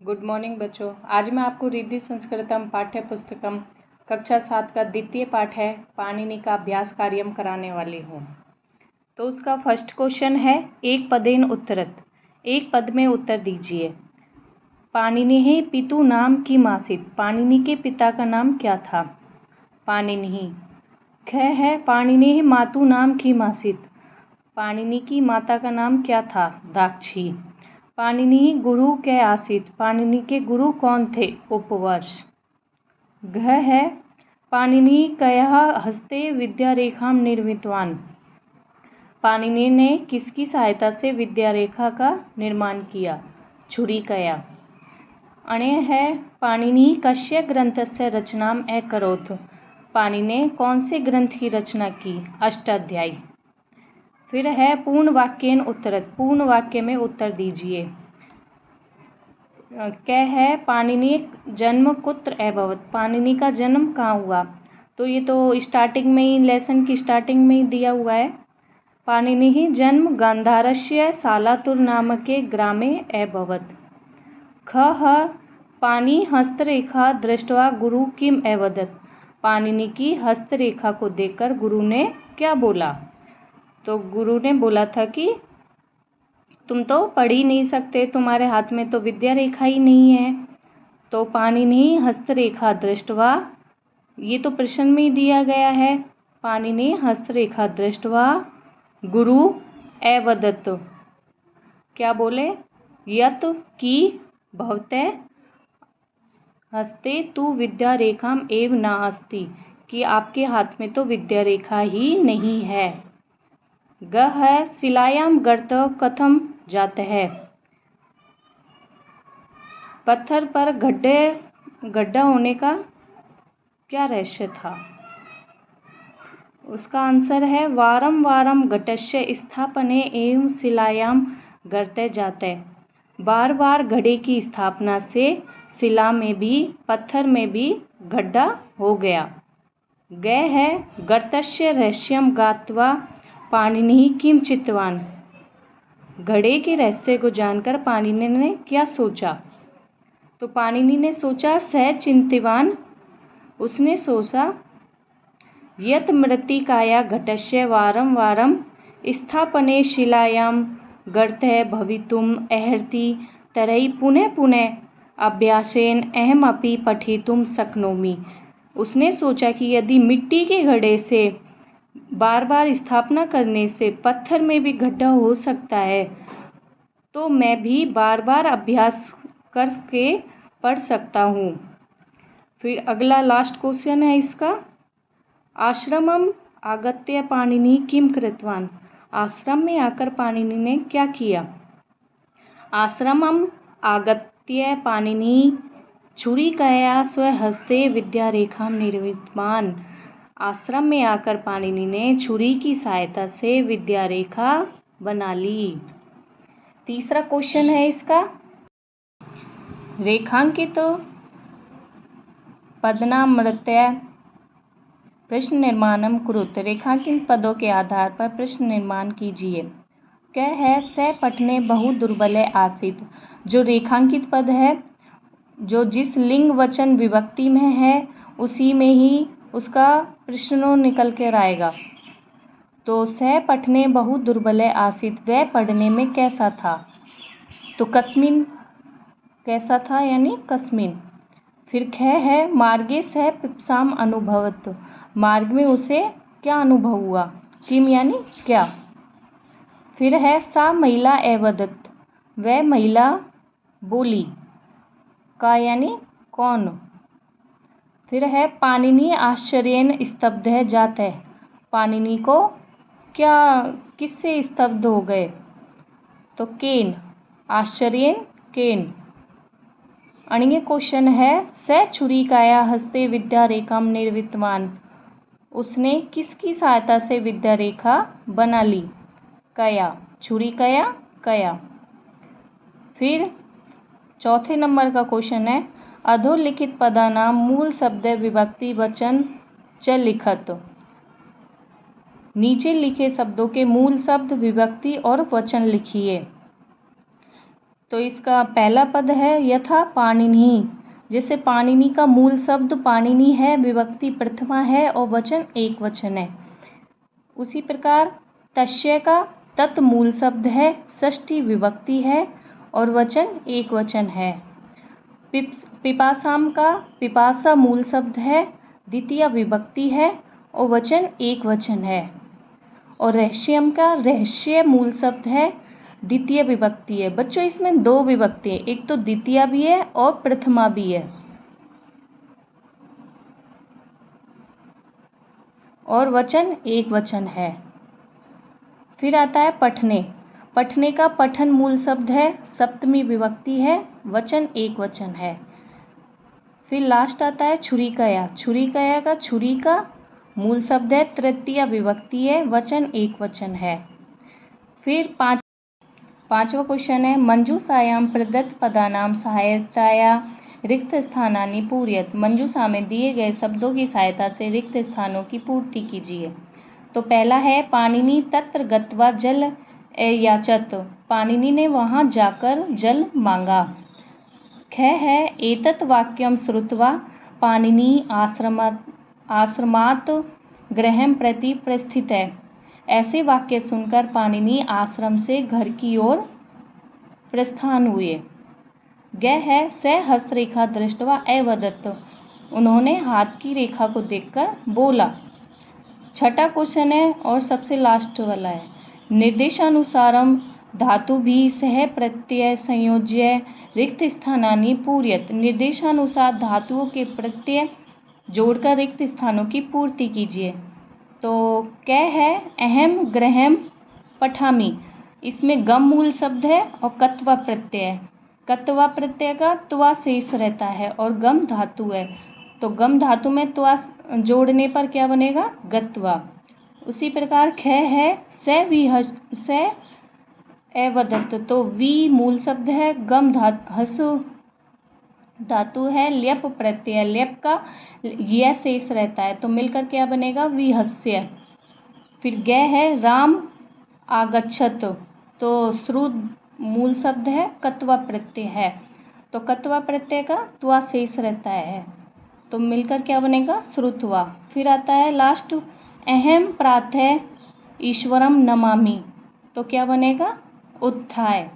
Good morning बच्चों। आज मैं आपको रिद्धि संस्कृतम पाठ्य पुस्तकम कक्षा 7 का द्वितीय पाठ है पाणिनि का अभ्यास कार्यम कराने वाली हूँ। तो उसका फर्स्ट क्वेश्चन है एक पदेन उत्तरत, एक पद में उत्तर दीजिए। पाणिनि पितु नाम किमासीत, पाणिनि के पिता का नाम क्या था? पाणिनि। ख है पाणिनि मातु नाम किमासीत, पाणिनि की माता का नाम क्या था? दाक्षी। पाणिनि गुरु के आसीत, पाणिनि के गुरु कौन थे? उपवर्ष। घ है पाणिनि कया हस्ते विद्या रेखाम निर्मितवान, पाणिनि ने किसकी सहायता से विद्या रेखा का निर्माण किया? छुरी कया। अणे है पाणिनि कस्य ग्रंथस्य रचनाम अकरोत्, पाणिनि ने कौन से ग्रंथ की रचना की? अष्टाध्यायी। फिर है पूर्ण वाक्येन उत्तरत, पूर्ण वाक्य में उत्तर दीजिए। क्या है पाणिनि जन्म कुत्र अभवत्, पाणिनि का जन्म कहाँ हुआ? तो ये तो स्टार्टिंग में ही, लेसन की स्टार्टिंग में ही दिया हुआ है। पाणिनि जन्म गांधारस्य सालातुर नामके ग्रामे अभवत्। ख पाणि हस्तरेखा दृष्ट्वा गुरु किम अवदत्, पाणिनि की हस्तरेखा को देखकर गुरु ने क्या बोला? तो गुरु ने बोला था कि तुम तो पढ़ ही नहीं सकते, तुम्हारे हाथ में तो विद्या रेखा ही नहीं है। तो पाणिनि हस्तरेखा दृष्ट्वा, ये तो प्रश्न में ही दिया गया है। पाणिनि हस्तरेखा दृष्ट्वा गुरु अवदत्, क्या बोले? यत की भवते हस्ते तु विद्या रेखाम एव न अस्ति, कि आपके हाथ में तो विद्या रेखा ही नहीं है। ग है शिलायाम गर्त कथम जाता है, पत्थर पर गड्ढा होने का क्या रहस्य था? उसका आंसर है वारम वारम घटस्य स्थापने एवं शिलायाम गर्ते जाते, बार बार घड़े की स्थापना से शिला में भी, पत्थर में भी गड्ढा हो गया। गए है गर्तस्य रहस्यम गात्वा पाणिनि किम चितवान, घड़े के रहस्य को जानकर पाणिनि ने क्या सोचा? तो पाणिनि ने सोचा सह चिंतिवान, उसने सोचा यत मृत्तिकाया घटस्य वारम वारम स्थापने शिलायाम गर्तः भवितुम अर्हति, तर्हि पुनः पुनः अभ्यासेन अहमपि पठितुम शक्नोमि। उसने सोचा कि यदि मिट्टी के घड़े से बार बार स्थापना करने से पत्थर में भी गड्ढा हो सकता है, तो मैं भी बार बार अभ्यास करके पढ़ सकता हूँ। फिर अगला लास्ट क्वेश्चन है इसका, आश्रमम आगत्य पाणिनि किम कृतवान, आश्रम में आकर पाणिनि ने क्या किया? आश्रमम आगत्य पाणिनि छुरिकया स्वहस्ते विद्या रेखाम निर्मितवान, आश्रम में आकर पाणिनि ने छुरी की सहायता से विद्या रेखा बना ली। तीसरा क्वेश्चन है इसका, रेखांकित पदनामृत्य प्रश्न निर्माणम कुरुत, रेखांकित पदों के आधार पर प्रश्न निर्माण कीजिए। क्या है स पठने बहु दुर्बले आसीत, जो रेखांकित पद है, जो जिस लिंग वचन विभक्ति में है उसी में ही उसका प्रश्न निकल कर आएगा। तो स पठने बहु दुर्बले आसीत, वह पढ़ने में कैसा था? तो कस्मिन, कैसा था यानी कस्मिन। फिर ख है मार्गे सह पिप्साम अनुभवत, मार्ग में उसे क्या अनुभव हुआ? किम यानी क्या। फिर है सा महिला अवदत्, वह महिला बोली। का यानी कौन। फिर है पाणिनि आश्चर्येन स्तब्धः जातः, पाणिनि को क्या, किससे स्तब्ध हो गए? तो केन, आश्चर्येन केन। अणिय क्वेश्चन है स छुरिकया हस्ते विद्या रेखाम निर्मितवान, उसने किसकी सहायता से विद्या रेखा बना ली? कया, छुरिकया कया। फिर चौथे नंबर का क्वेश्चन है अधोलिखित पदानाम मूल शब्द विभक्ति वचन च लिखत, नीचे लिखे शब्दों के मूल शब्द विभक्ति और वचन लिखिए। तो इसका पहला पद है यथा पाणिनि, जैसे पाणिनि का मूल शब्द पाणिनि है, विभक्ति प्रथमा है और वचन एक वचन है। उसी प्रकार तस्य का तत् मूल शब्द है, षष्ठी विभक्ति है और वचन एक वचन है। पिपासाम का पिपासा मूल शब्द है, द्वितीय विभक्ति है और वचन एक वचन है। और रहस्यम का रहस्य मूल शब्द है, द्वितीय विभक्ति है। बच्चों इसमें दो विभक्ति है, एक तो द्वितीय भी है और प्रथमा भी है। और वचन एक वचन है। फिर आता है पठने। पठने का पठन मूल शब्द है, सप्तमी विभक्ति है, वचन एक वचन है। फिर लास्ट आता है छुरिकया। छुरिकया का छुरी का मूल शब्द है, तृतीय विभक्ति है, वचन एक वचन है। फिर पांचवा क्वेश्चन है मंजूषायाम प्रदत्त पदानाम सहायताया रिक्त स्थानानि पूरयत। मंजूषा में दिए गए शब्दों की सहायता से रिक्त स्थानों की पूर्ति कीजिए। तो पहला है पाणिनि तत्र गत्वा जल याचत। पाणिनि ने वहाँ जाकर जल मांगा। ख है एतत् वाक्यम श्रुत्वा पाणिनि आश्रमात् गृहं प्रति प्रस्थित है। ऐसे वाक्य सुनकर पाणिनि आश्रम से घर की ओर प्रस्थान हुए। ग है स हस्तरेखा दृष्ट्वा अवदत्। उन्होंने हाथ की रेखा को देखकर बोला। छठा क्वेश्चन है और सबसे लास्ट वाला है निर्देशानुसारम धातु भी सह प्रत्यय संयोज्य रिक्त स्थानानि पूरयत। निर्देशानुसार धातुओं के प्रत्यय जोड़कर रिक्त स्थानों की पूर्ति कीजिए। तो क है अहम गृहम पठामि। इसमें गम मूल शब्द है और कत्वा प्रत्यय है। कत्वा प्रत्यय का त्वा शेष रहता है और गम धातु है, तो गम धातु में त्वा जोड़ने पर क्या बनेगा गत्वा। उसी प्रकार ख है स अवदत्त। तो वी मूल शब्द है, गम हस धातु है, ल्यप प्रत्यय, ल्यप का यह शेष रहता है तो मिलकर क्या बनेगा विहस्य। फिर ग है राम आगच्छत। तो श्रु मूल शब्द है, कत्वा प्रत्यय है, तो कत्वा प्रत्यय का त्वा शेष रहता है तो मिलकर क्या बनेगा श्रुत्वा। फिर आता है लास्ट अहम प्रातः ईश्वरम नमामि। तो क्या बनेगा उत्थाय।